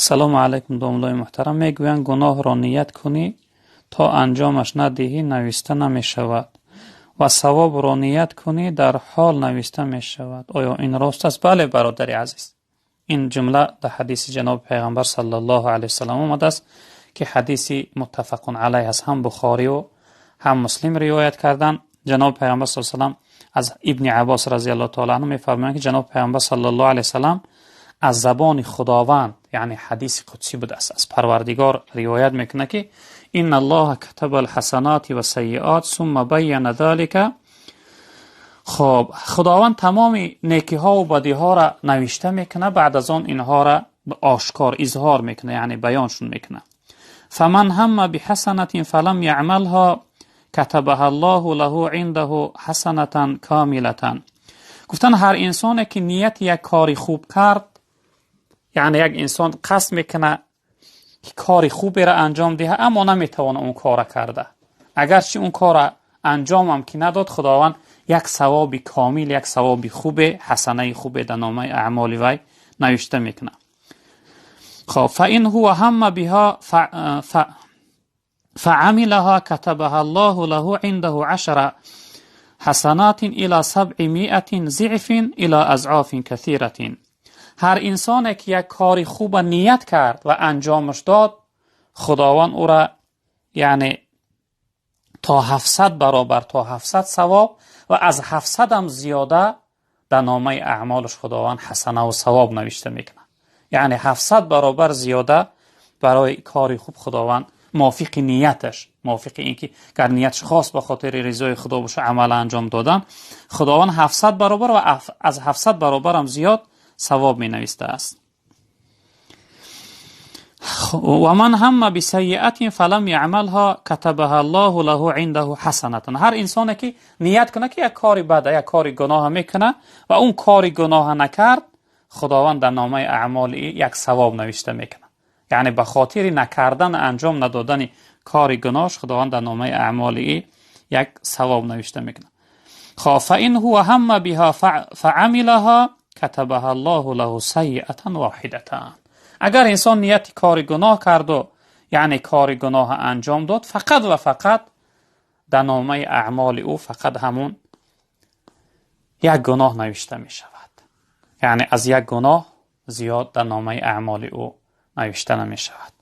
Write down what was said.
سلام علیکم دوستان محترم. میگویند گناه را نیت کنی تا انجامش ندهی نوشته نمی شود و ثواب را نیت کنی در حال نوشته می شود. آیا این راست است؟ بله برادر عزیز، این جمله در حدیث جناب پیغمبر صلی الله علیه و سلم آمده است که حدیثی متفق علیه است. هم بخاری و هم مسلم روایت کردن. جناب پیغمبر صلی الله علیه و سلم از ابن عباس رضی الله تعالی عنه می‌فرمایند که جناب پیغمبر صلی الله علیه و سلم از زبان خداوند، یعنی حدیث قدسی بوده است، از پروردگار روایت میکنه که ان الله كتب الحسنات و سیئات ثم بین ذلك. خب خداوند تمام نیکی ها و بدی ها را نوشته میکنه، بعد از آن اینها را به آشکار اظهار میکنه، یعنی بیانشون میکنه. فمن هم بحسنه فلم یعملها كتبها الله له عنده حسنه کامله. گفتن هر انسانی که نیت یک کاری خوب کرد، یعنی یک انسان قصد میکنه که کاری خوبی را انجام دهه اما نمیتونه اون کار کرده، اگرچه اون کار انجام هم که نداد، خداوند یک ثواب کامل، یک ثواب خوب، حسنه خوب در نامه اعمال وی نوشته میکنه. خب فإن هو هم بها فعملها كتبها الله له عنده 10 حسنات الى 700 ضعف الى اضعاف كثيره. هر انسان که یک کاری خوب نیت کرد و انجامش داد، خداوند او را یعنی تا 700 برابر، تا 700 ثواب و از 700 هم زیاده در نامه اعمالش خداوند حسنه و ثواب نوشته میکنه. یعنی 700 برابر زیاده برای کاری خوب خداوند موافق نیتش، موافق اینکه گر نیتش خاص به خاطر رضای خدا باشه عمل انجام دادن، خداوند 700 برابر و از 700 برابر هم زیاد ثواب می نوشته است. و من هم بسیئه فلم یعملها كتبها الله له عنده حسنه. هر انسانی که نیت کنه که یک کاری بده، یک کاری گناه میکنه و اون کاری گناه نکرد، خداوند در نامه اعمال یک ثواب نوشته میکنه. یعنی به خاطر نکردن، انجام ندادن کاری گناهش، خداوند در نامه اعمال یک ثواب نوشته میکنه. خب فإن هو هم بها فعملها كتبها الله له سیئه واحده. اگر انسان نیت کاری گناه کرد و یعنی کاری گناه انجام داد، فقط و فقط در نامه اعمال او فقط همون یک گناه نوشته می شود، یعنی از یک گناه زیاد در نامه اعمال او نوشته نمی شود.